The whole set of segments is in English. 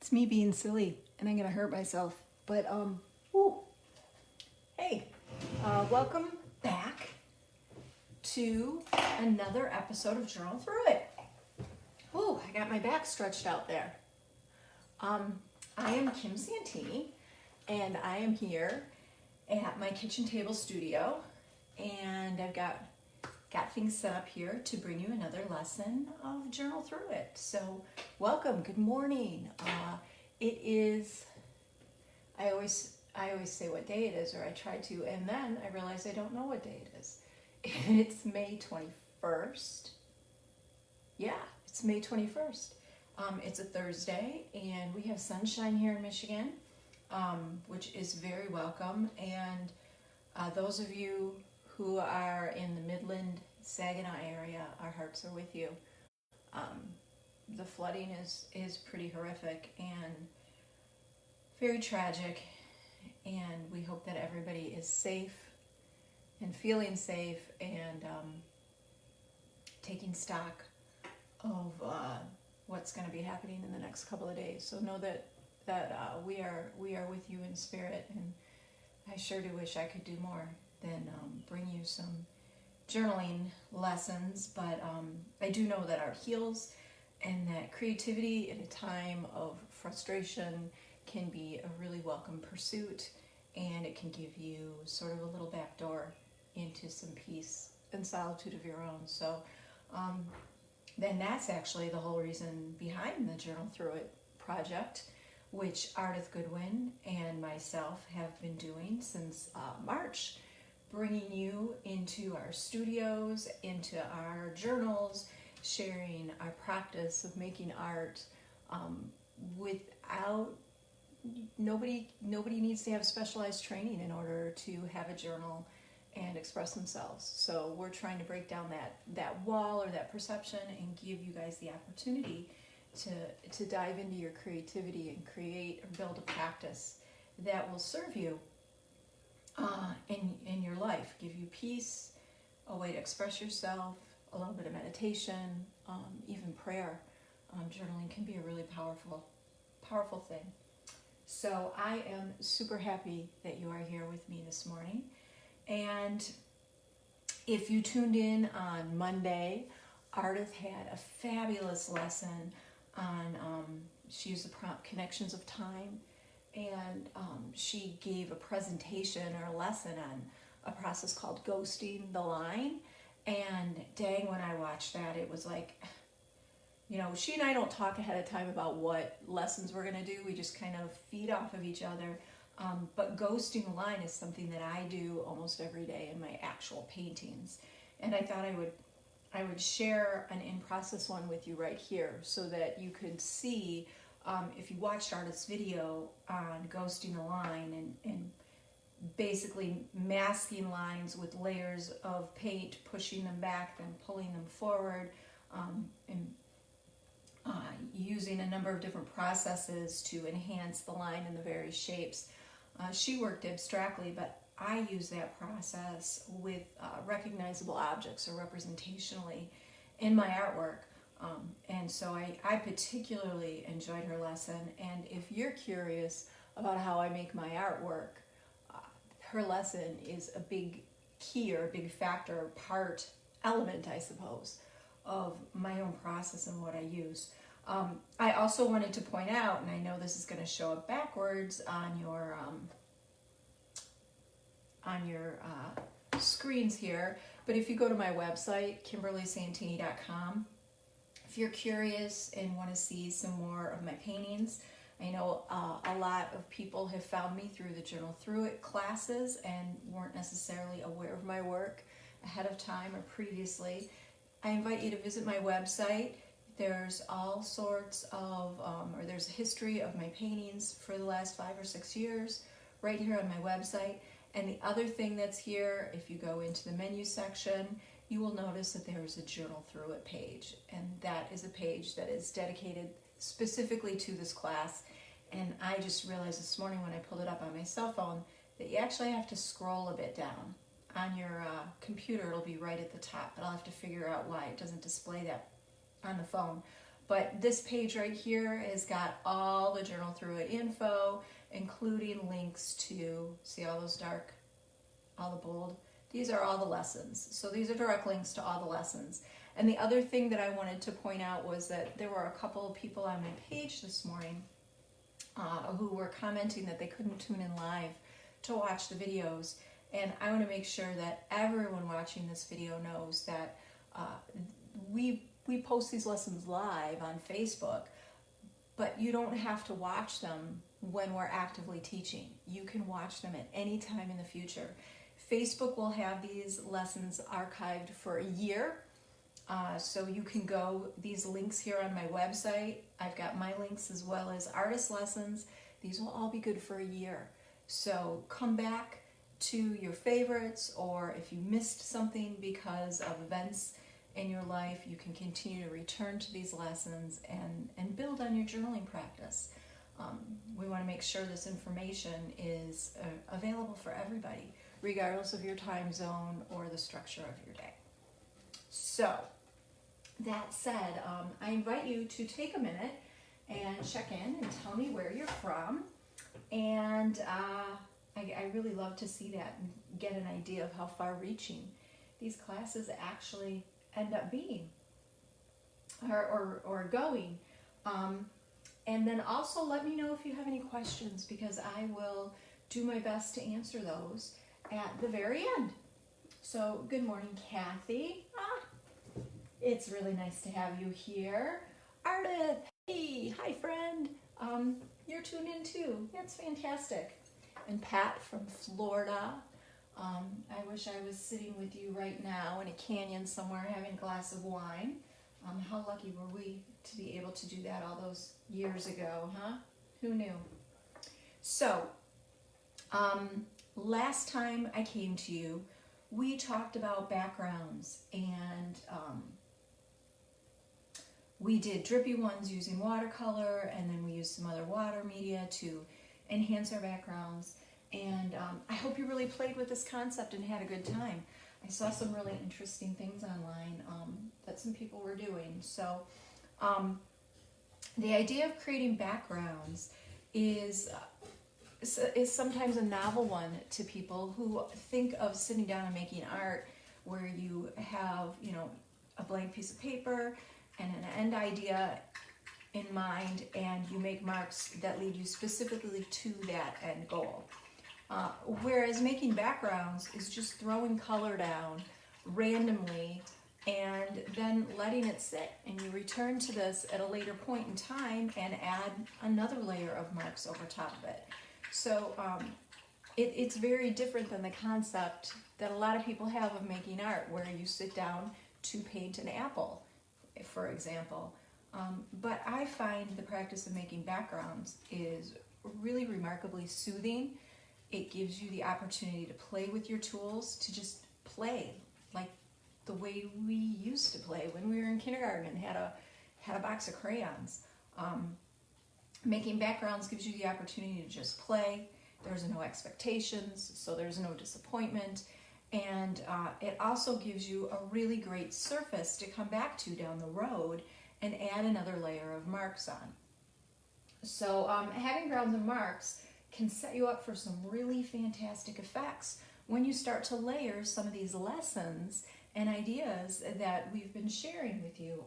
It's me being silly, and I'm gonna hurt myself. But woo. Hey, welcome back to another episode of Journal Through It. Ooh, I got my back stretched out there. I am Kim Santini, and I am here at my kitchen table studio, and I've got things set up here to bring you another lesson of Journal Through It. So welcome, good morning. It is, I always say what day it is, or I try to, and then I realize I don't know what day it is. It's May 21st. Yeah, it's May 21st. It's a Thursday, and we have sunshine here in Michigan, which is very welcome. And those of you who are in the Midland, Saginaw area, our hearts are with you. The flooding is pretty horrific and very tragic, and we hope that everybody is safe and feeling safe and taking stock of what's going to be happening in the next couple of days. So know that we are with you in spirit, and I sure do wish I could do more than bring you some journaling lessons, but I do know that art heals, and that creativity in a time of frustration can be a really welcome pursuit, and it can give you sort of a little back door into some peace and solitude of your own. So then that's actually the whole reason behind the Journal Through It project, which Ardith Goodwin and myself have been doing since March, bringing you into our studios, into our journals, sharing our practice of making art without, nobody needs to have specialized training in order to have a journal and express themselves. So we're trying to break down that wall or that perception and give you guys the opportunity to dive into your creativity and create or build a practice that will serve you in your life, give you peace, a way to express yourself, a little bit of meditation, even prayer. Journaling can be a really powerful thing. So I am super happy that you are here with me this morning. And if you tuned in on Monday, Ardith had a fabulous lesson on, she used the prompt Connections of Time, and she gave a presentation or a lesson on a process called ghosting the line. And dang, when I watched that, it was like, she and I don't talk ahead of time about what lessons we're going to do. We just kind of feed off of each other. But ghosting the line is something that I do almost every day in my actual paintings. And I thought I would share an in-process one with you right here so that you could see, if you watched Ardith's video on ghosting the line and basically masking lines with layers of paint, pushing them back, then pulling them forward, and using a number of different processes to enhance the line and the various shapes. She worked abstractly, but I use that process with recognizable objects or representationally in my artwork. And so I particularly enjoyed her lesson. And if you're curious about how I make my artwork, her lesson is a big key or a big factor, element, I suppose, of my own process and what I use. I also wanted to point out, and I know this is going to show up backwards on your screens here, but if you go to my website, KimberlySantini.com, if you're curious and want to see some more of my paintings, I know a lot of people have found me through the Journal Through It classes and weren't necessarily aware of my work ahead of time or previously. I invite you to visit my website. There's all sorts of, or there's a history of my paintings for the last 5 or 6 years right here on my website. And the other thing that's here, if you go into the menu section, you will notice that there is a Journal Through It page. And that is a page that is dedicated specifically to this class. And I just realized this morning when I pulled it up on my cell phone that you actually have to scroll a bit down. On your computer, it'll be right at the top, but I'll have to figure out why it doesn't display that on the phone. But this page right here has got all the Journal Through It info, including links to, see all those dark, all the bold? These are all the lessons. So these are direct links to all the lessons. And the other thing that I wanted to point out was that there were a couple of people on my page this morning who were commenting that they couldn't tune in live to watch the videos. And I want to make sure that everyone watching this video knows that we post these lessons live on Facebook, but you don't have to watch them when we're actively teaching. You can watch them at any time in the future. Facebook will have these lessons archived for a year. So you can go, these links here on my website, I've got my links as well as artist lessons. These will all be good for a year. So come back to your favorites, or if you missed something because of events in your life, you can continue to return to these lessons and build on your journaling practice. We want to make sure this information is available for everybody, regardless of your time zone or the structure of your day. So, that said, I invite you to take a minute and check in and tell me where you're from. And I really love to see that and get an idea of how far-reaching these classes actually end up being or going. And then also let me know if you have any questions, because I will do my best to answer those at the very end. So, good morning, Kathy. It's really nice to have you here. Ardith, hey, hi friend. You're tuned in too. That's fantastic. And Pat from Florida. I wish I was sitting with you right now in a canyon somewhere having a glass of wine. How lucky were we to be able to do that all those years ago, huh? Who knew? So, last time I came to you, we talked about backgrounds, and we did drippy ones using watercolor, and then we used some other water media to enhance our backgrounds. And I hope you really played with this concept and had a good time. I saw some really interesting things online that some people were doing. So the idea of creating backgrounds is sometimes a novel one to people who think of sitting down and making art, where you have, a blank piece of paper and an end idea in mind, and you make marks that lead you specifically to that end goal. Whereas making backgrounds is just throwing color down randomly and then letting it sit, and you return to this at a later point in time and add another layer of marks over top of it. So it's very different than the concept that a lot of people have of making art, where you sit down to paint an apple, for example. But I find the practice of making backgrounds is really remarkably soothing. It gives you the opportunity to play with your tools, to just play like the way we used to play when we were in kindergarten and had a box of crayons. Making backgrounds gives you the opportunity to just play. There's no expectations, so there's no disappointment. And it also gives you a really great surface to come back to down the road and add another layer of marks on. So having grounds and marks can set you up for some really fantastic effects when you start to layer some of these lessons and ideas that we've been sharing with you.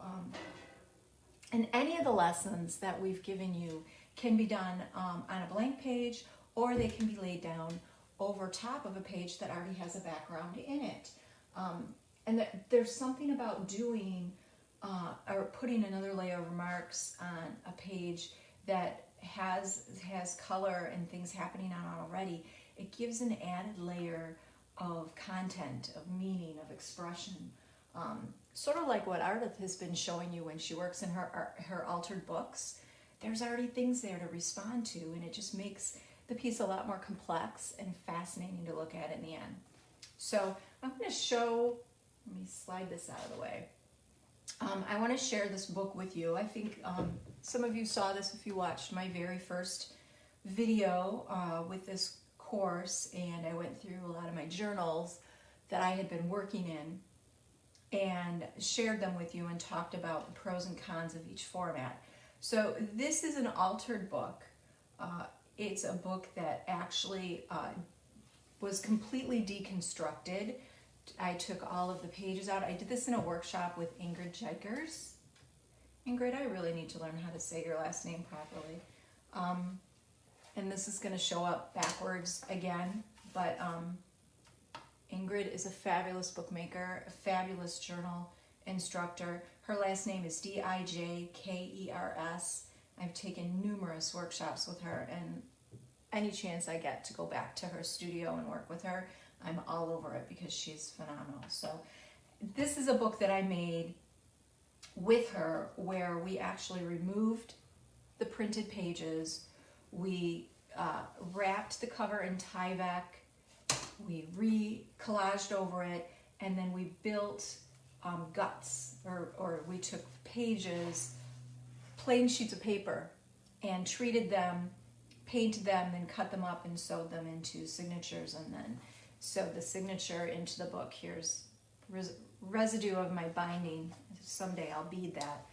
And any of the lessons that we've given you can be done on a blank page, or they can be laid down over top of a page that already has a background in it. And there's something about doing or putting another layer of marks on a page that has color and things happening on it already. It gives an added layer of content, of meaning, of expression. Sort of like what Ardith has been showing you when she works in her altered books. There's already things there to respond to, and it just makes the piece a lot more complex and fascinating to look at in the end. So I'm going to show, let me slide this out of the way. I want to share this book with you. I think some of you saw this if you watched my very first video with this course, and I went through a lot of my journals that I had been working in. and shared them with you and talked about the pros and cons of each format. So this is an altered book. It's a book that actually was completely deconstructed. I took all of the pages out. I did this in a workshop with Ingrid Jikers. Ingrid, I really need to learn how to say your last name properly. And this is going to show up backwards again, but Ingrid is a fabulous bookmaker, a fabulous journal instructor. Her last name is Dijkers. I've taken numerous workshops with her, and any chance I get to go back to her studio and work with her, I'm all over it because she's phenomenal. So this is a book that I made with her where we actually removed the printed pages. We wrapped the cover in Tyvek. We re-collaged over it, and then we built guts, or we took pages, plain sheets of paper, and treated them, painted them, then cut them up and sewed them into signatures, and then sewed the signature into the book. Here's residue of my binding. Someday I'll bead that.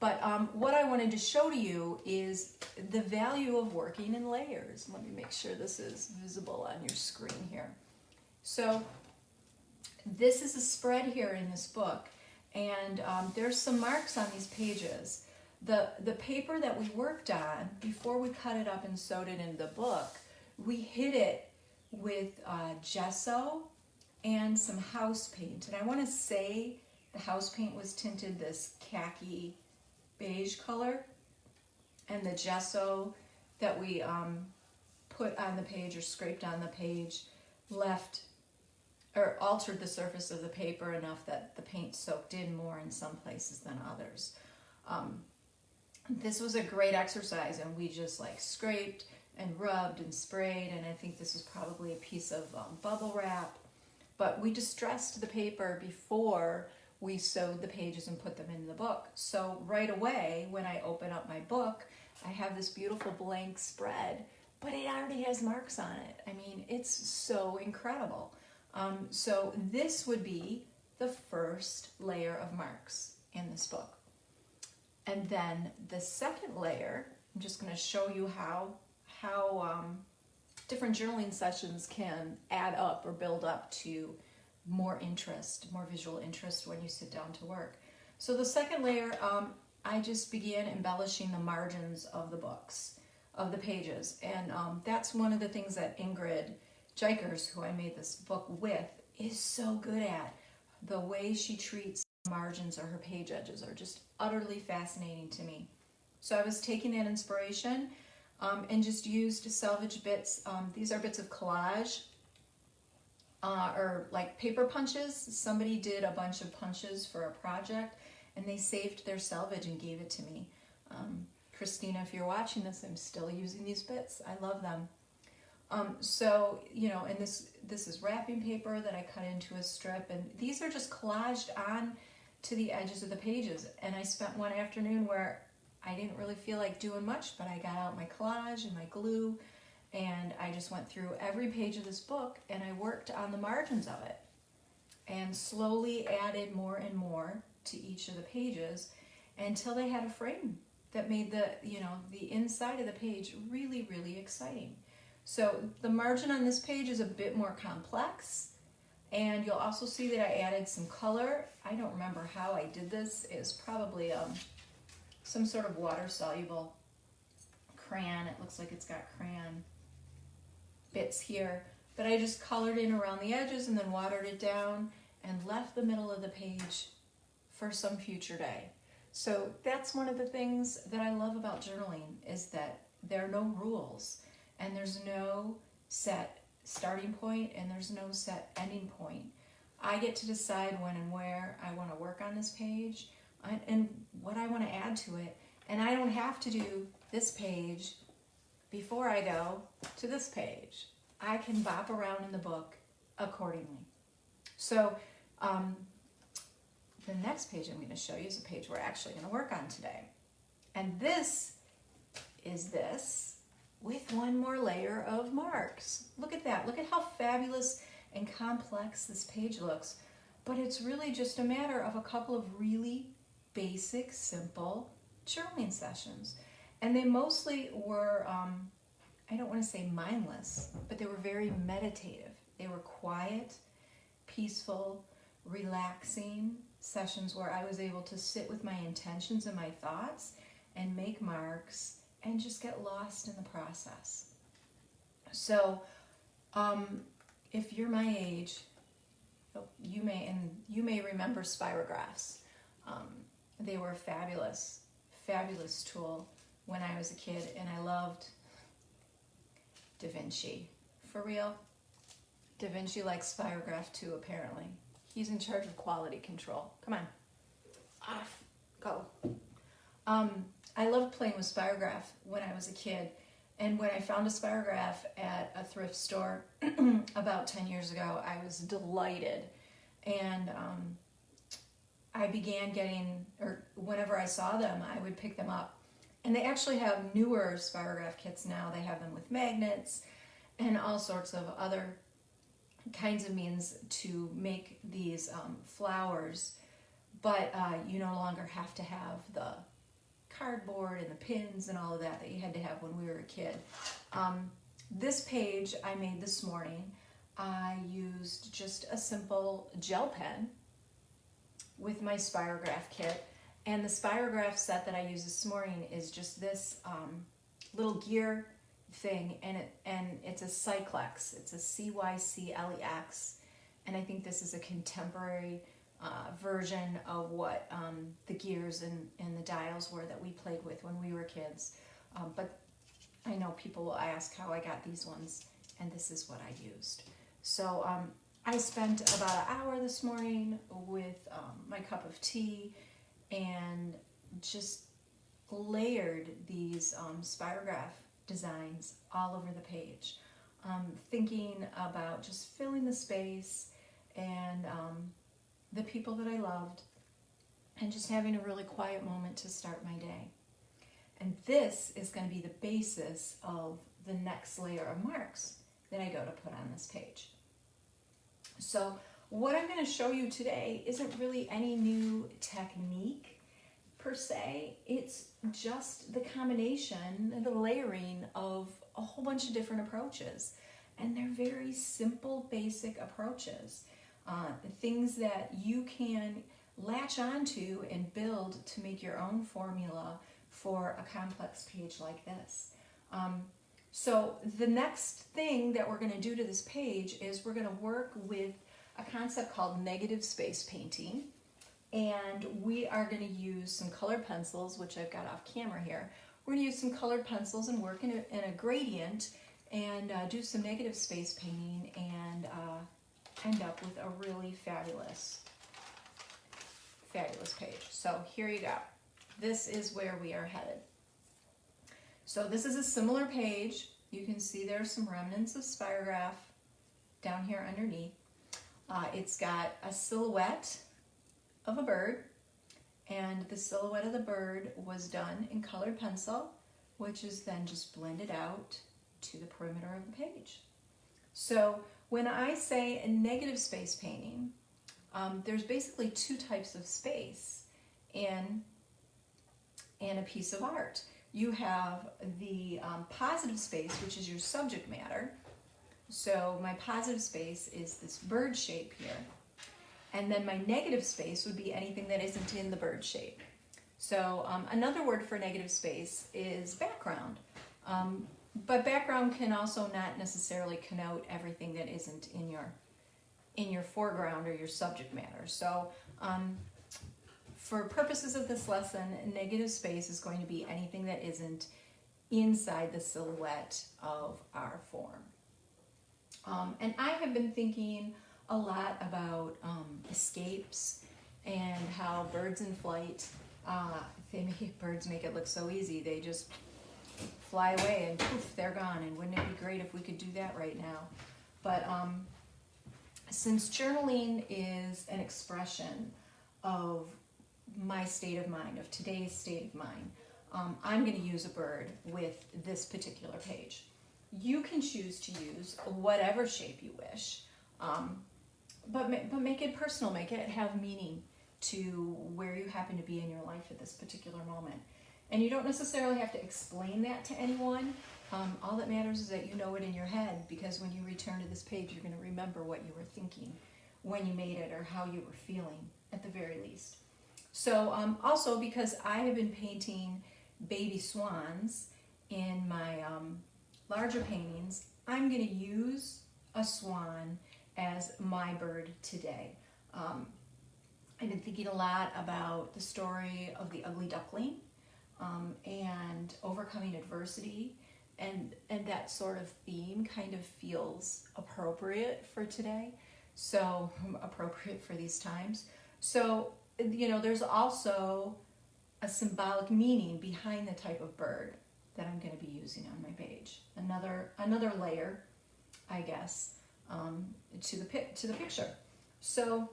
But what I wanted to show to you is the value of working in layers. Let me make sure this is visible on your screen here. So this is a spread here in this book, and there's some marks on these pages. The paper that we worked on, before we cut it up and sewed it into the book, we hid it with gesso and some house paint. And I want to say the house paint was tinted this khaki beige color, and the gesso that we put on the page or scraped on the page left or altered the surface of the paper enough that the paint soaked in more in some places than others. This was a great exercise, and we just like scraped and rubbed and sprayed, and I think this was probably a piece of bubble wrap, but we distressed the paper before we sewed the pages and put them in the book. So right away, when I open up my book, I have this beautiful blank spread, but it already has marks on it. I mean, it's so incredible. So this would be the first layer of marks in this book. And then the second layer, I'm just going to show you how different journaling sessions can add up or build up to more interest, more visual interest when you sit down to work. So the second layer, I just began embellishing the margins of the books, of the pages. And that's one of the things that Ingrid Jikers, who I made this book with, is so good at. The way she treats margins or her page edges are just utterly fascinating to me. So I was taking that inspiration and just used salvage bits. These are bits of collage or like paper punches. Somebody did a bunch of punches for a project, and they saved their salvage and gave it to me. Christina, if you're watching this, I'm still using these bits. I love them. So, you know, and this is wrapping paper that I cut into a strip, and these are just collaged on to the edges of the pages. And I spent one afternoon where I didn't really feel like doing much, but I got out my collage and my glue, and I just went through every page of this book, and I worked on the margins of it and slowly added more and more to each of the pages until they had a frame that made the, you know, the inside of the page really, really exciting. So the margin on this page is a bit more complex, and you'll also see that I added some color. I don't remember how I did this. It's probably some sort of water-soluble crayon. It looks like it's got crayon bits here, but I just colored in around the edges and then watered it down and left the middle of the page for some future day. So that's one of the things that I love about journaling, is that there are no rules, and there's no set starting point, and there's no set ending point. I get to decide when and where I want to work on this page and what I want to add to it, and I don't have to do this page before I go to this page. I can bop around in the book accordingly. So the next page I'm going to show you is a page we're actually going to work on today. And this is this with one more layer of marks. Look at that. Look at how fabulous and complex this page looks. but it's really just a matter of a couple of really basic, simple journaling sessions. And they mostly were, I don't want to say mindless, but they were very meditative. They were quiet, peaceful, relaxing sessions where I was able to sit with my intentions and my thoughts and make marks and just get lost in the process. So if you're my age, you may remember spirographs. They were a fabulous tool when I was a kid, and I loved Da Vinci. For real, Da Vinci likes spirograph too, apparently. He's in charge of quality control. Come on, off, go. I loved playing with spirograph when I was a kid, and when I found a spirograph at a thrift store about 10 years ago, I was delighted. And I began getting, or whenever I saw them, I would pick them up. And they actually have newer spirograph kits now. They have them with magnets and all sorts of other kinds of means to make these flowers. But you no longer have to have the cardboard and the pins and all of that you had to have when we were a kid. This page I made this morning. I used just a simple gel pen with my spirograph kit, and the spirograph set that I used this morning is just this little gear thing, and it's a Cyclex. It's a CYCLEX, and I think this is a contemporary version of what the gears and the dials were that we played with when we were kids. But I know people will ask how I got these ones, and this is what I used. So I spent about an hour this morning with my cup of tea and just layered these spirograph designs all over the page, thinking about just filling the space and the people that I loved, and just having a really quiet moment to start my day. And this is going to be the basis of the next layer of marks that I go to put on this page. So what I'm going to show you today isn't really any new technique per se. It's just the combination and the layering of a whole bunch of different approaches. And they're very simple, basic approaches. Things that you can latch onto and build to make your own formula for a complex page like this. So the next thing that we're going to do to this page is we're going to work with a concept called negative space painting. And we are going to use some colored pencils, which I've got off camera here. We're going to use some colored pencils and work in a gradient and do some negative space painting and end up with a really fabulous page. So here you go. This is where we are headed. So this is a similar page. You can see there's some remnants of spirograph down here underneath. It's got a silhouette of a bird, and the silhouette of the bird was done in colored pencil, which is then just blended out to the perimeter of the page. So when I say a negative space painting, there's basically two types of space in a piece of art. You have the positive space, which is your subject matter. So my positive space is this bird shape here. And then my negative space would be anything that isn't in the bird shape. So another word for negative space is background. But background can also not necessarily connote everything that isn't in your foreground or your subject matter. So for purposes of this lesson, negative space is going to be anything that isn't inside the silhouette of our form. And I have been thinking a lot about escapes and how birds in flight, birds make it look so easy. They just fly away and poof, they're gone. And wouldn't it be great if we could do that right now? But since journaling is an expression of my state of mind, of today's state of mind, I'm going to use a bird with this particular page. You can choose to use whatever shape you wish, but make it personal. Make it have meaning to where you happen to be in your life at this particular moment. And you don't necessarily have to explain that to anyone. All that matters is that you know it in your head, because when you return to this page, you're going to remember what you were thinking when you made it, or how you were feeling at the very least. So also, because I have been painting baby swans in my larger paintings, I'm going to use a swan as my bird today. I've been thinking a lot about the story of the ugly duckling, and overcoming adversity, and that sort of theme kind of feels appropriate for today, so appropriate for these times. So, you know, there's also a symbolic meaning behind the type of bird that I'm going to be using on my page. Another layer, I guess, to the picture. So,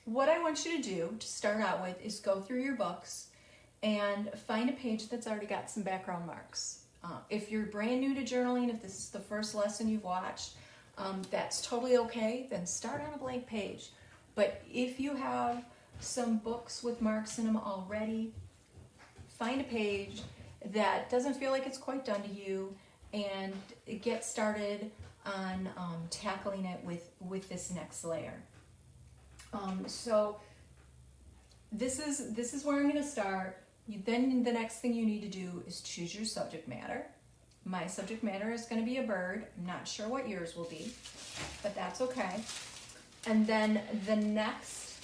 what I want you to do to start out with is go through your books and find a page that's already got some background marks. If you're brand new to journaling, if this is the first lesson you've watched, that's totally okay. Then start on a blank page. But if you have some books with marks in them already, find a page that doesn't feel like it's quite done to you, and get started on tackling it with this next layer. So this is where I'm going to start. Then the next thing you need to do is choose your subject matter. My subject matter is going to be a bird. I'm not sure what yours will be, but that's okay. And then the next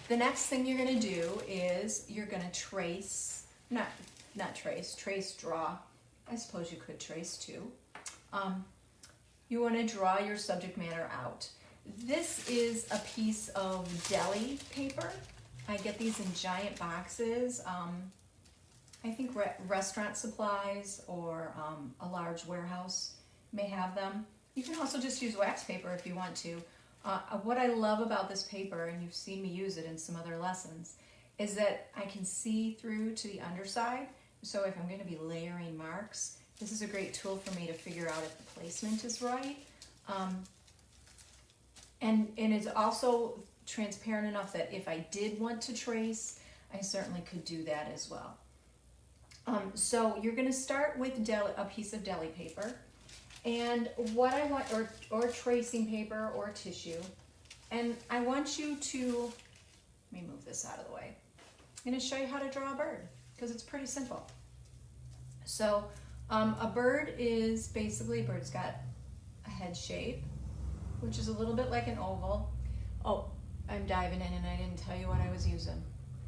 thing you're going to do is you're going to trace, draw. I suppose you could trace too. You want to draw your subject matter out. This is a piece of deli paper. I get these in giant boxes. I think restaurant supplies or a large warehouse may have them. You can also just use wax paper if you want to. What I love about this paper, and you've seen me use it in some other lessons, is that I can see through to the underside. So if I'm going to be layering marks, this is a great tool for me to figure out if the placement is right. And it's also transparent enough that if I did want to trace, I certainly could do that as well. So you're going to start with a piece of deli paper, and what I want, or tracing paper or tissue, and I want you to, let me move this out of the way. I'm going to show you how to draw a bird, because it's pretty simple. So a bird is basically, a bird's got a head shape, which is a little bit like an oval. Oh, I'm diving in and I didn't tell you what I was using.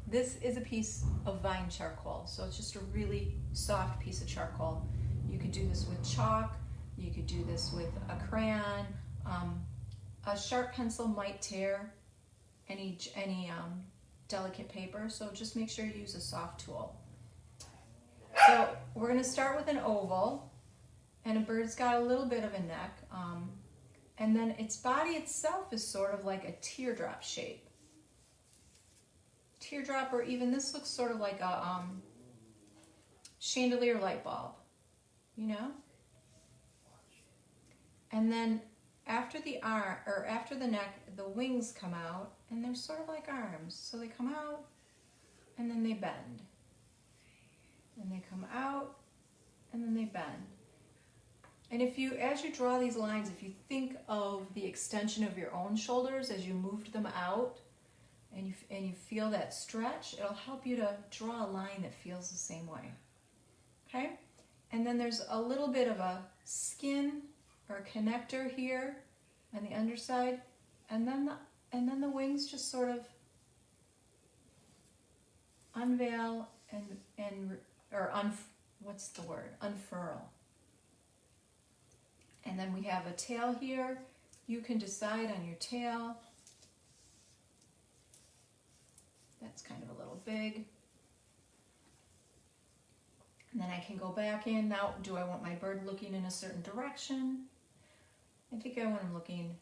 This is a piece of vine charcoal, so it's just a really soft piece of charcoal. You could do this with chalk, you could do this with a crayon. A sharp pencil might tear any delicate paper, so just make sure you use a soft tool. So we're going to start with an oval, and a bird's got a little bit of a neck, and then its body itself is sort of like a teardrop shape. Teardrop, or even this looks sort of like a chandelier light bulb, you know? And then after the arm, or after the neck, the wings come out, and they're sort of like arms. So they come out, and then they bend. And they come out, and then they bend. And if you, as you draw these lines, if you think of the extension of your own shoulders as you moved them out, and you feel that stretch, it'll help you to draw a line that feels the same way. Okay? And then there's a little bit of a skin or a connector here on the underside, and then the wings just sort of unveil unfurl. And then we have a tail here. You can decide on your tail. That's kind of a little big. And then I can go back in. Now, do I want my bird looking in a certain direction? I think I want him looking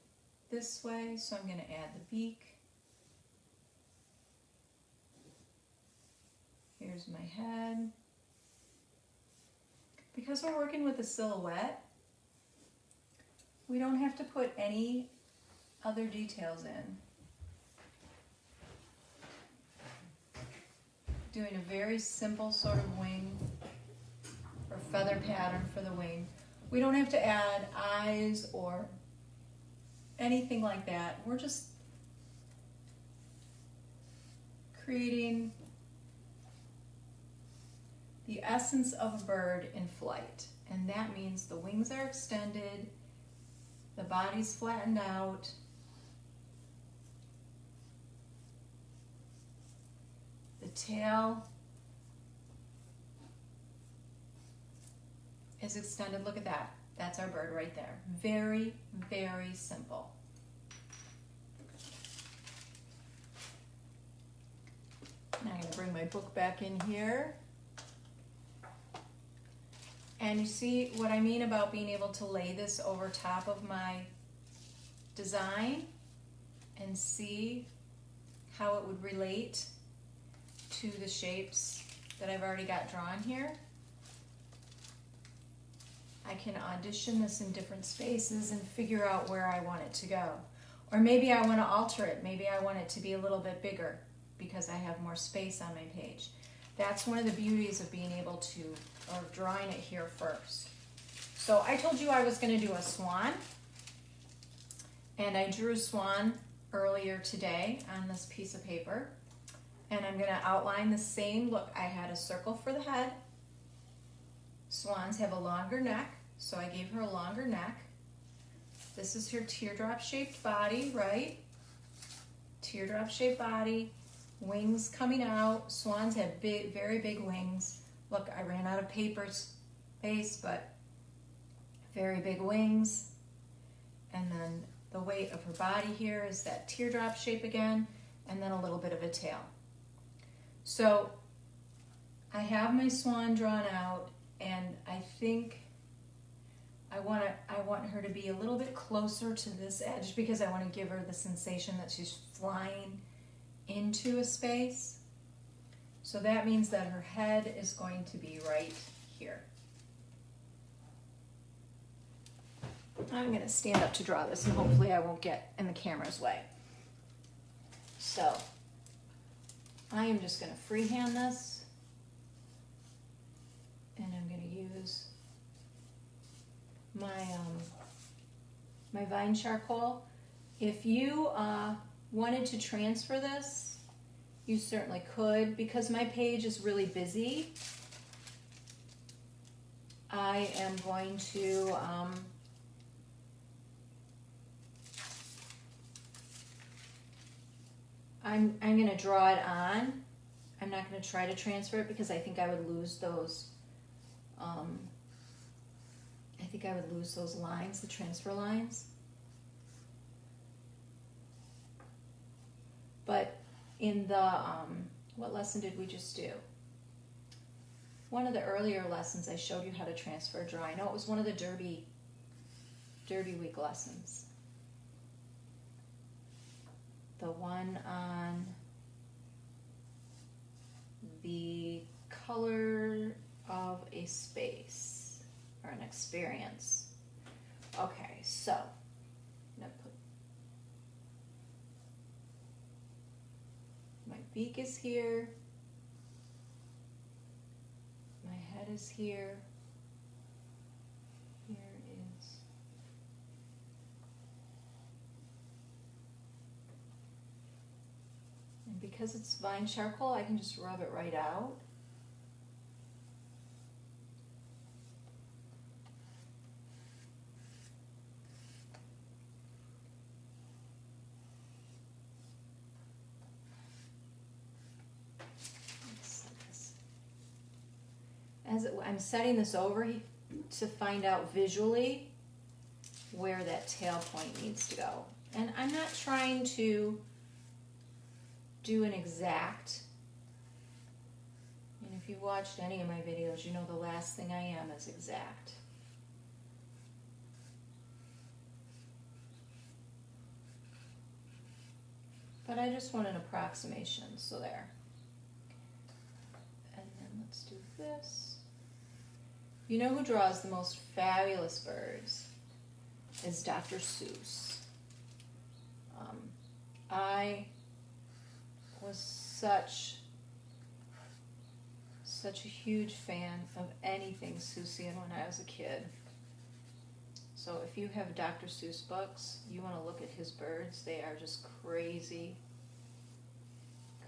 this way, so I'm going to add the beak. Here's my head. Because we're working with a silhouette, We don't have to put any other details in. Doing a very simple sort of wing or feather pattern for the wing. We don't have to add eyes or anything like that. We're just creating the essence of a bird in flight. And that means the wings are extended, the body's flattened out, the tail is extended. Look at that. That's our bird right there. Very, very simple. Now I'm going to bring my book back in here. And you see what I mean about being able to lay this over top of my design and see how it would relate to the shapes that I've already got drawn here. I can audition this in different spaces and figure out where I want it to go. Or maybe I want to alter it. Maybe I want it to be a little bit bigger because I have more space on my page. That's one of the beauties of being able to, or drawing it here first. So I told you I was going to do a swan, and I drew a swan earlier today on this piece of paper, and I'm going to outline the same look. I had a circle for the head. Swans have a longer neck, so I gave her a longer neck. This is her teardrop shaped body, right? Teardrop shaped body. Wings coming out. Swans have big, very big wings. Look, I ran out of paper space, but very big wings. And then the weight of her body here is that teardrop shape again, and then a little bit of a tail. So I have my swan drawn out, and I think I want her to be a little bit closer to this edge because I want to give her the sensation that she's flying into a space. So that means that her head is going to be right here. I'm going to stand up to draw this, and hopefully I won't get in the camera's way. So I am just going to freehand this, and I'm going to use my my vine charcoal. If you wanted to transfer this, you certainly could. Because my page is really busy, I am going to I'm going to draw it on. I'm not going to try to transfer it because I think I would lose those lines, the transfer lines. But in the, what lesson did we just do? One of the earlier lessons I showed you how to transfer a drawing. No, it was one of the Derby Week lessons. The one on the color of a space or an experience. Okay, so I'm gonna put my beak is here, my head is here, here is and because it's vine charcoal, I can just rub it right out. As I'm setting this over to find out visually where that tail point needs to go. And I'm not trying to do an exact, and if you've watched any of my videos, you know the last thing I am is exact. But I just want an approximation, so there. And then let's do this. You know who draws the most fabulous birds? is Dr. Seuss. I was such a huge fan of anything Seussian when I was a kid. So if you have Dr. Seuss books, you want to look at his birds. They are just crazy,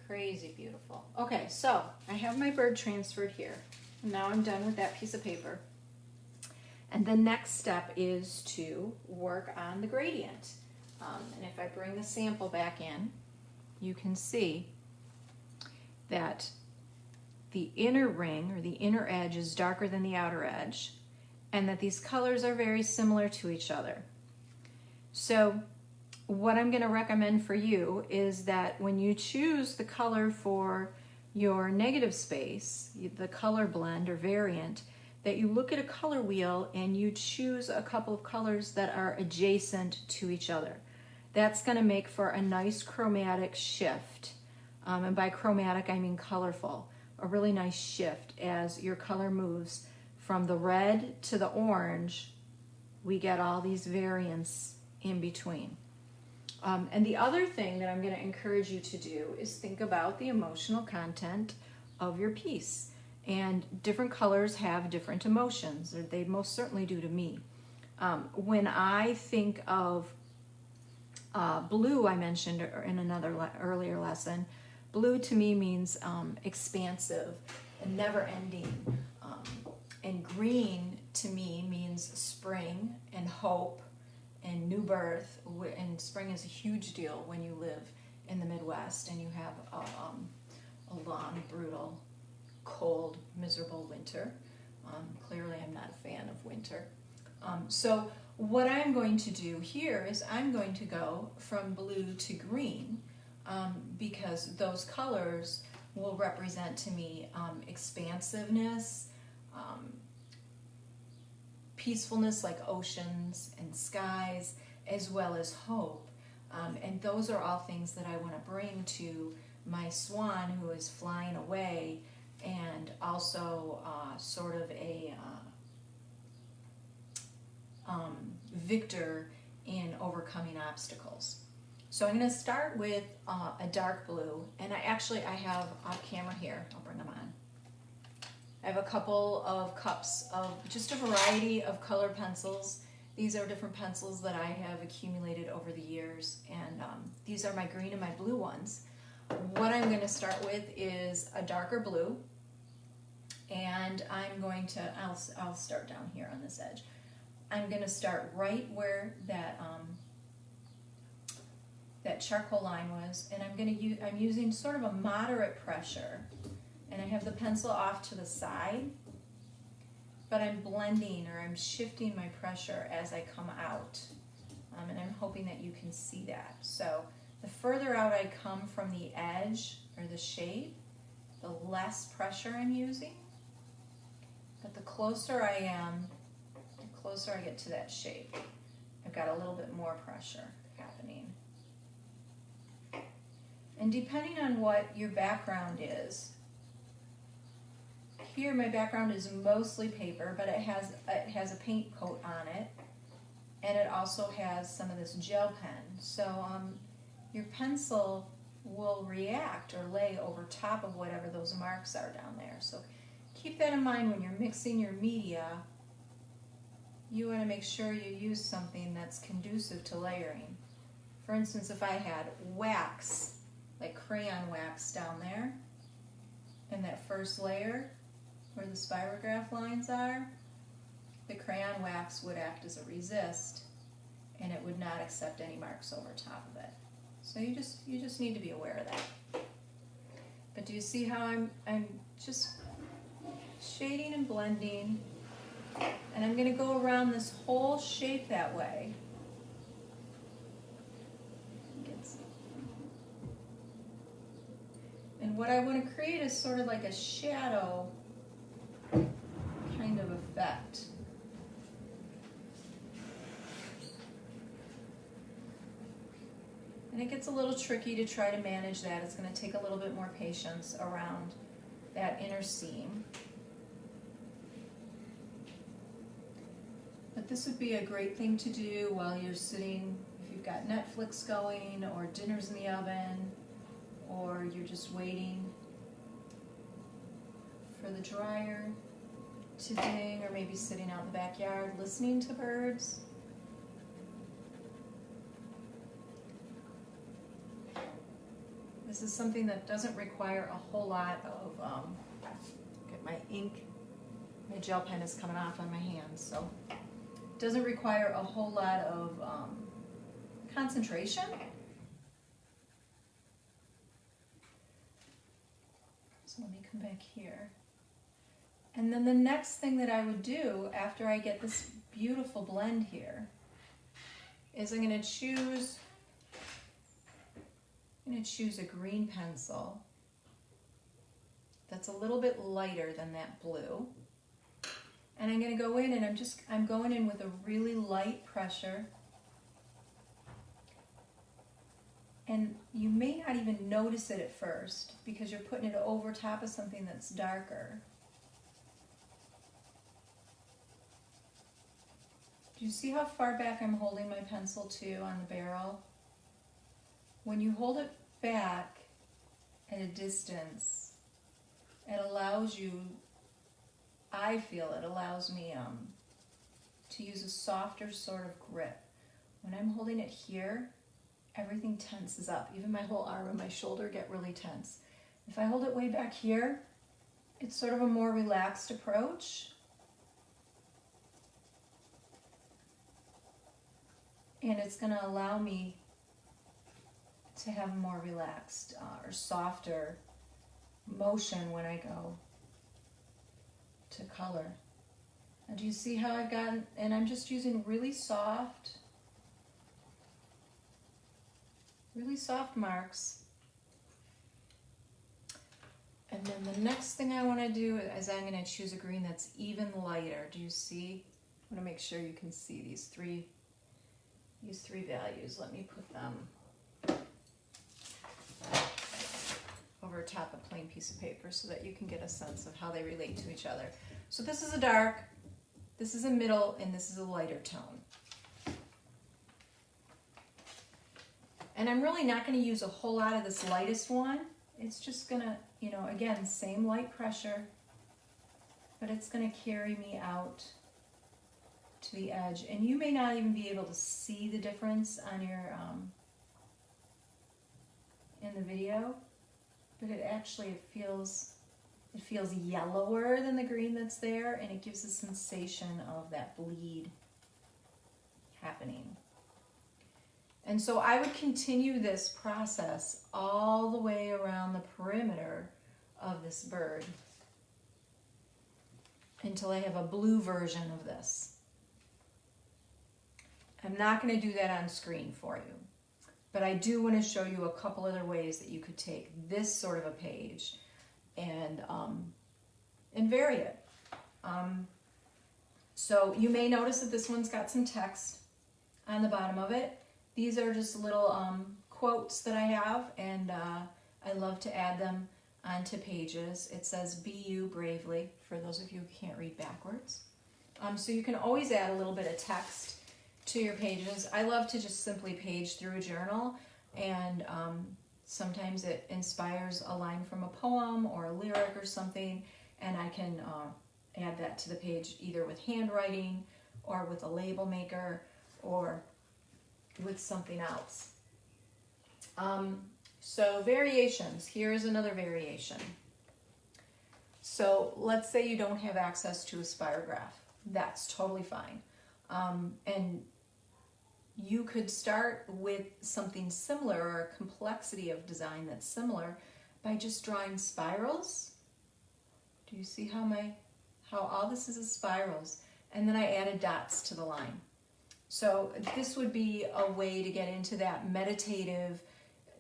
crazy beautiful. Okay, so I have my bird transferred here. And now I'm done with that piece of paper. And the next step is to work on the gradient. And if I bring the sample back in, you can see that the inner ring or the inner edge is darker than the outer edge, and that these colors are very similar to each other. So what I'm going to recommend for you is that when you choose the color for your negative space, the color blend or variant, that you look at a color wheel and you choose a couple of colors that are adjacent to each other. That's going to make for a nice chromatic shift. And by chromatic, I mean colorful. A really nice shift as your color moves from the red to the orange. We get all these variants in between. And the other thing that I'm going to encourage you to do is think about the emotional content of your piece. And different colors have different emotions, or they most certainly do to me. When I think of blue, I mentioned in another earlier lesson, blue to me means expansive and never-ending. And green to me means spring and hope and new birth. And spring is a huge deal when you live in the Midwest and you have a long, brutal, cold, miserable winter. Clearly, I'm not a fan of winter. So what I'm going to do here is I'm going to go from blue to green because those colors will represent to me expansiveness, peacefulness like oceans and skies, as well as hope. And those are all things that I want to bring to my swan who is flying away, and also sort of a victor in overcoming obstacles. So I'm going to start with a dark blue, and I have off camera here, I'll bring them on. I have a couple of cups of just a variety of colored pencils. These are different pencils that I have accumulated over the years, and these are my green and my blue ones. What I'm going to start with is a darker blue, and I'm going to, I'll start down here on this edge. I'm going to start right where that that charcoal line was, and I'm using sort of a moderate pressure, and I have the pencil off to the side, but I'm blending or I'm shifting my pressure as I come out, and I'm hoping that you can see that. So the further out I come from the edge or the shape, the less pressure I'm using, but the closer I am, the closer I get to that shape. I've got a little bit more pressure happening. And depending on what your background is, here my background is mostly paper, but it has a paint coat on it, and it also has some of this gel pen. So your pencil will react or lay over top of whatever those marks are down there. So keep that in mind when you're mixing your media. You want to make sure you use something that's conducive to layering. For instance, if I had wax, like crayon wax down there, in that first layer where the spirograph lines are, the crayon wax would act as a resist, and it would not accept any marks over top of it. So you just need to be aware of that. But do you see how I'm just shading and blending, and I'm going to go around this whole shape that way. And what I want to create is sort of like a shadow kind of effect. And it gets a little tricky to try to manage that. It's going to take a little bit more patience around that inner seam. But this would be a great thing to do while you're sitting, if you've got Netflix going, or dinner's in the oven, or you're just waiting for the dryer to ding, or maybe sitting out in the backyard listening to birds. This is something that doesn't require a whole lot of, get my ink, my gel pen is coming off on my hands, so it doesn't require a whole lot of concentration. So let me come back here. And then the next thing that I would do after I get this beautiful blend here is I'm going to choose a green pencil that's a little bit lighter than that blue. And I'm going to go in and I'm going in with a really light pressure. And you may not even notice it at first because you're putting it over top of something that's darker. Do you see how far back I'm holding my pencil to on the barrel? When you hold it back at a distance, it allows you, I feel it allows me to use a softer sort of grip. When I'm holding it here, everything tenses up. Even my whole arm and my shoulder get really tense. If I hold it way back here, it's sort of a more relaxed approach. And it's going to allow me to have a more relaxed or softer motion when I go to color. Now do you see how I've gotten, and I'm just using really soft marks. And then the next thing I want to do is I'm going to choose a green that's even lighter. Do you see? I want to make sure you can see these three values. Let me put them over top a plain piece of paper so that you can get a sense of how they relate to each other. So this is a dark, this is a middle, and this is a lighter tone. And I'm really not going to use a whole lot of this lightest one. It's just going to, you know, again, same light pressure, but it's going to carry me out to the edge. And you may not even be able to see the difference on your, in the video, but it actually, it feels yellower than the green that's there, and it gives a sensation of that bleed happening. And so I would continue this process all the way around the perimeter of this bird until I have a blue version of this. I'm not going to do that on screen for you, but I do want to show you a couple other ways that you could take this sort of a page and vary it. So you may notice that this one's got some text on the bottom of it. These are just little quotes that I have, and I love to add them onto pages. It says, "Be you bravely," for those of you who can't read backwards. So you can always add a little bit of text to your pages. I love to just simply page through a journal, and sometimes it inspires a line from a poem or a lyric or something, and I can add that to the page either with handwriting or with a label maker or with something else. So variations, here's another variation. So let's say you don't have access to a spirograph. That's totally fine. And you could start with something similar, or a complexity of design that's similar, by just drawing spirals. Do you see how all this is spirals? And then I added dots to the line. So this would be a way to get into that meditative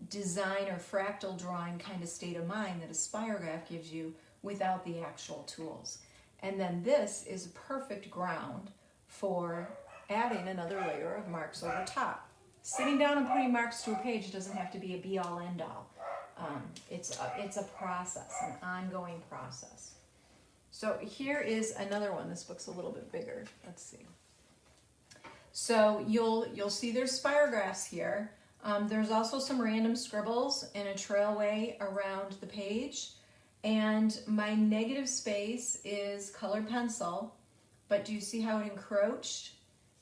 design or fractal drawing kind of state of mind that a spirograph gives you without the actual tools. And then this is a perfect ground for adding another layer of marks over top. Sitting down and putting marks to a page doesn't have to be a be-all, end-all. It's a process, an ongoing process. So here is another one. This book's a little bit bigger. Let's see. So you'll see there's spirographs here. There's also some random scribbles and a trailway around the page. And my negative space is colored pencil, but do you see how it encroached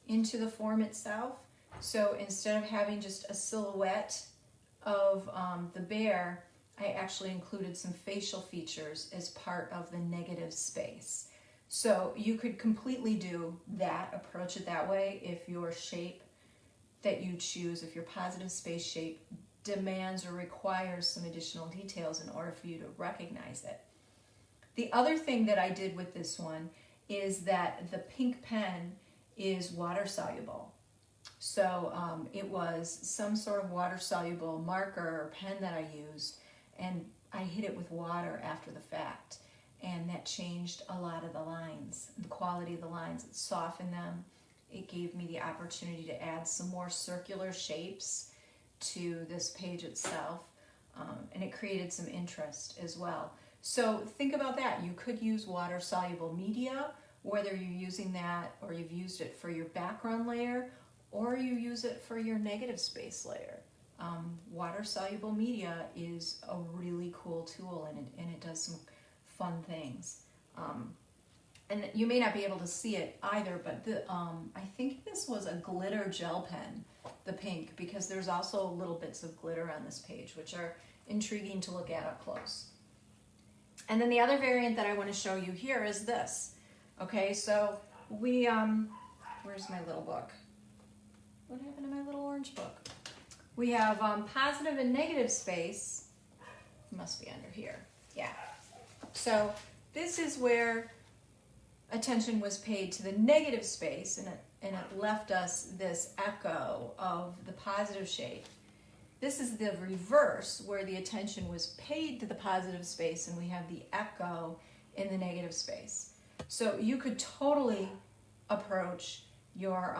into the form itself? So instead of having just a silhouette of the bear, I actually included some facial features as part of the negative space. So you could completely do that, approach it that way if your shape that you choose, if your positive space shape demands or requires some additional details in order for you to recognize it. The other thing that I did with this one is that the pink pen is water soluble. So it was some sort of water soluble marker or pen that I used, and I hit it with water after the fact. And that changed a lot of the lines, the quality of the lines. It softened them. It gave me the opportunity to add some more circular shapes to this page itself. And it created some interest as well. So think about that. You could use water-soluble media, whether you're using that or you've used it for your background layer or you use it for your negative space layer. Water-soluble media is a really cool tool, and it does some fun things. And you may not be able to see it either, but I think this was a glitter gel pen, the pink, because there's also little bits of glitter on this page, which are intriguing to look at up close. And then the other variant that I want to show you here is this. Okay, so we, where's my little book? What happened to my little orange book? We have positive and negative space. It must be under here. Yeah. So this is where attention was paid to the negative space, and it left us this echo of the positive shape. This is the reverse, where the attention was paid to the positive space and we have the echo in the negative space. So you could totally approach your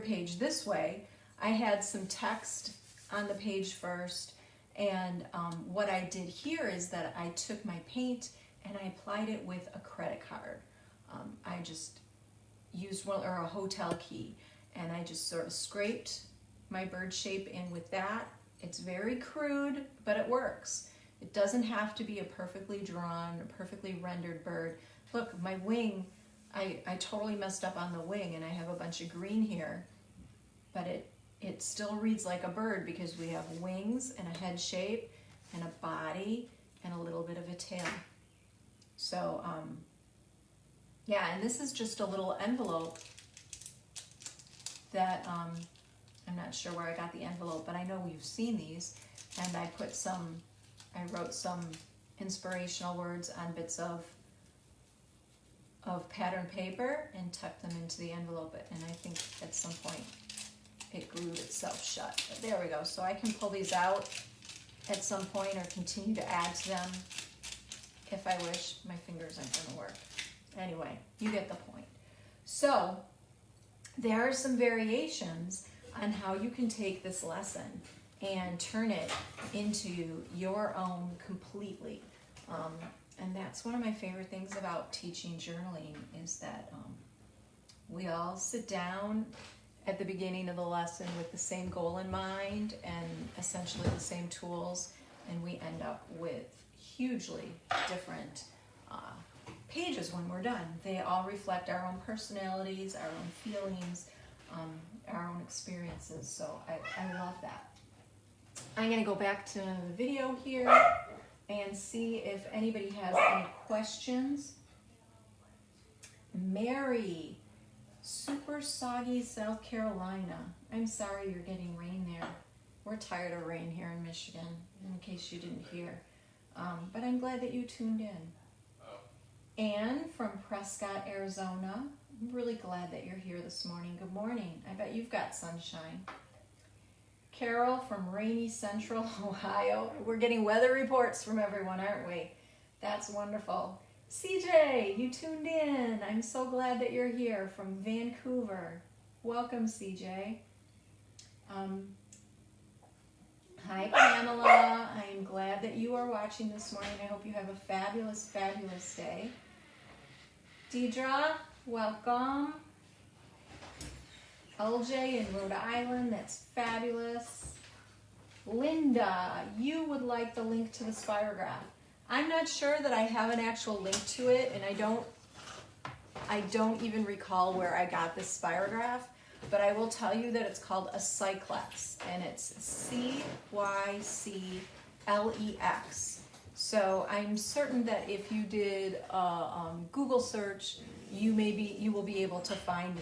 page this way. I had some text on the page first, and what I did here is that I took my paint and I applied it with a credit card. I just used one, or a hotel key, and I just sort of scraped my bird shape in with that. It's very crude, but it works. It doesn't have to be a perfectly drawn, perfectly rendered bird. Look, my wing, I totally messed up on the wing, and I have a bunch of green here, but it still reads like a bird because we have wings and a head shape and a body and a little bit of a tail. So, yeah, and this is just a little envelope that, I'm not sure where I got the envelope, but I know you've seen these, and I wrote some inspirational words on bits of pattern paper and tucked them into the envelope, and I think at some point it glued itself shut. But there we go. So I can pull these out at some point or continue to add to them if I wish. My fingers aren't going to work. Anyway, you get the point. So there are some variations on how you can take this lesson and turn it into your own completely. And that's one of my favorite things about teaching journaling, is that we all sit down at the beginning of the lesson with the same goal in mind and essentially the same tools, and we end up with hugely different pages when we're done. They all reflect our own personalities, our own feelings, our own experiences, so I love that. I'm going to go back to the video here and see if anybody has any questions. Mary, super soggy South Carolina. I'm sorry you're getting rain there. We're tired of rain here in Michigan, in case you didn't hear. But I'm glad that you tuned in. Anne from Prescott, Arizona. I'm really glad that you're here this morning. Good morning. I bet you've got sunshine. Carol from rainy Central Ohio. We're getting weather reports from everyone, aren't we? That's wonderful. CJ, you tuned in. I'm so glad that you're here from Vancouver. Welcome, CJ. Hi, Pamela. I'm glad that you are watching this morning. I hope you have a fabulous, fabulous day. Deidre, welcome. LJ in Rhode Island, that's fabulous. Linda, you would like the link to the spirograph. I'm not sure that I have an actual link to it, and I don't even recall where I got this spirograph, but I will tell you that it's called a cyclex, and it's CYCLEX. So I'm certain that if you did a Google search, you will be able to find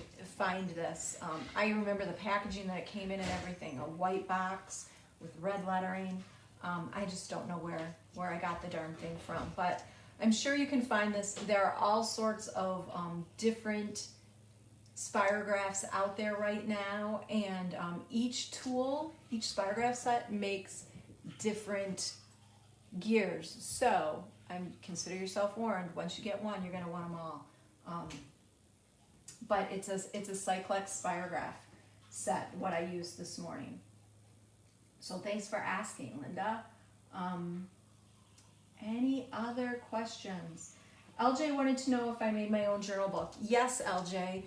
this. I remember the packaging that it came in and everything, a white box with red lettering. I just don't know where I got the darn thing from, but I'm sure you can find this. There are all sorts of different spirographs out there right now, and each spirograph set makes different gears. So consider yourself warned. Once you get one, you're going to want them all. But it's a cyclex spirograph set, what I used this morning. So thanks for asking, Linda. Any other questions? LJ wanted to know if I made my own journal book. Yes, LJ.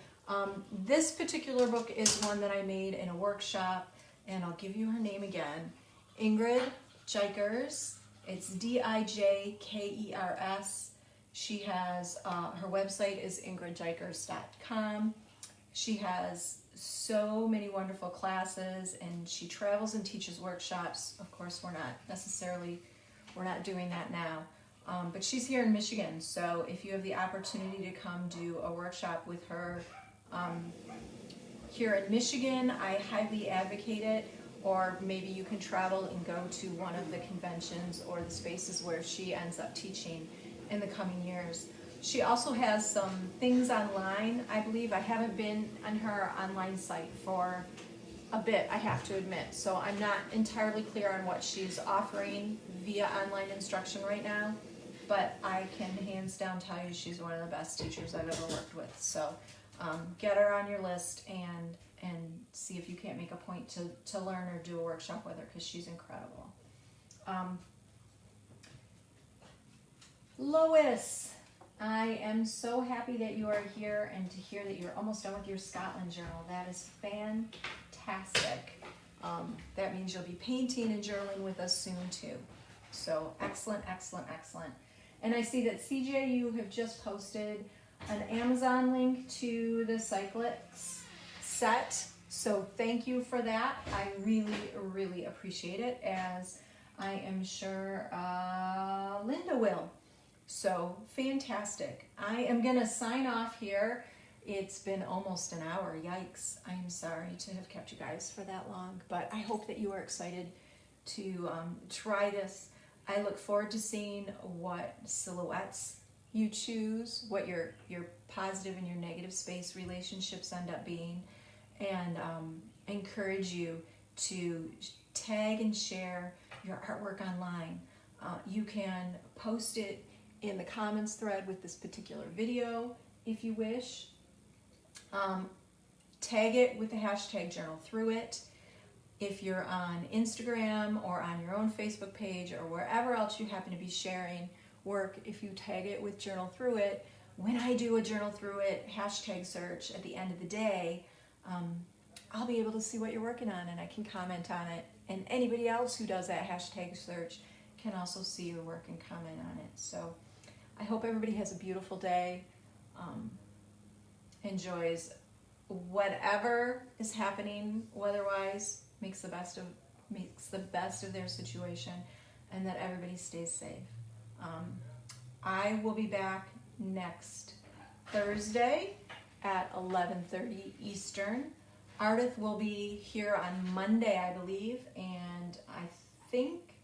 This particular book is one that I made in a workshop, and I'll give you her name again. Ingrid Jikers. It's DIJKERS. She has, her website is ingridjikers.com. She has so many wonderful classes, and she travels and teaches workshops. Of course, we're not doing that now. But she's here in Michigan, so if you have the opportunity to come do a workshop with her here in Michigan, I highly advocate it. Or maybe you can travel and go to one of the conventions or the spaces where she ends up teaching in the coming years. She also has some things online, I believe. I haven't been on her online site for a bit, I have to admit. So I'm not entirely clear on what she's offering via online instruction right now, but I can hands down tell you she's one of the best teachers I've ever worked with. So get her on your list and see if you can't make a point to learn or do a workshop with her, because she's incredible. Lois, I am so happy that you are here and to hear that you're almost done with your Scotland journal. That is fantastic. That means you'll be painting and journaling with us soon too. So excellent, excellent, excellent. And I see that CJ, you have just posted an Amazon link to the Cyclex set. So thank you for that. I really, really appreciate it, as I am sure Linda will. So fantastic. I am going to sign off here. It's been almost an hour. Yikes. I'm sorry to have kept you guys for that long, but I hope that you are excited to try this. I look forward to seeing what silhouettes you choose, what your positive and your negative space relationships end up being, and encourage you to tag and share your artwork online. You can post it in the comments thread with this particular video if you wish. Tag it with the hashtag Journal Through It. If you're on Instagram or on your own Facebook page or wherever else you happen to be sharing work, if you tag it with Journal Through It, when I do a Journal Through It hashtag search at the end of the day, I'll be able to see what you're working on and I can comment on it. And anybody else who does that hashtag search can also see your work and comment on it. So I hope everybody has a beautiful day, enjoys whatever is happening weather-wise, makes the best of their situation, and that everybody stays safe. I will be back next Thursday at 11:30 Eastern. Ardith will be here on Monday, I believe, and I think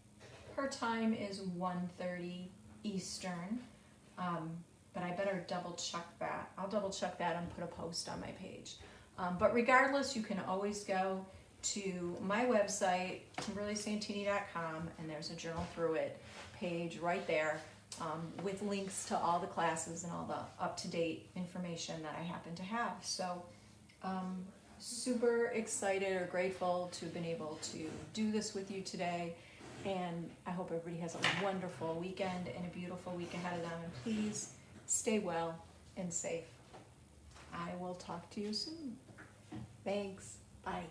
her time is 1:30 Eastern. But I better double check that. I'll double check that and put a post on my page. But regardless, you can always go to my website, KimberlySantini.com, and there's a Journal Through It page right there with links to all the classes and all the up-to-date information that I happen to have. So super excited or grateful to have been able to do this with you today. And I hope everybody has a wonderful weekend and a beautiful week ahead of them. And please stay well and safe. I will talk to you soon. Thanks. Bye.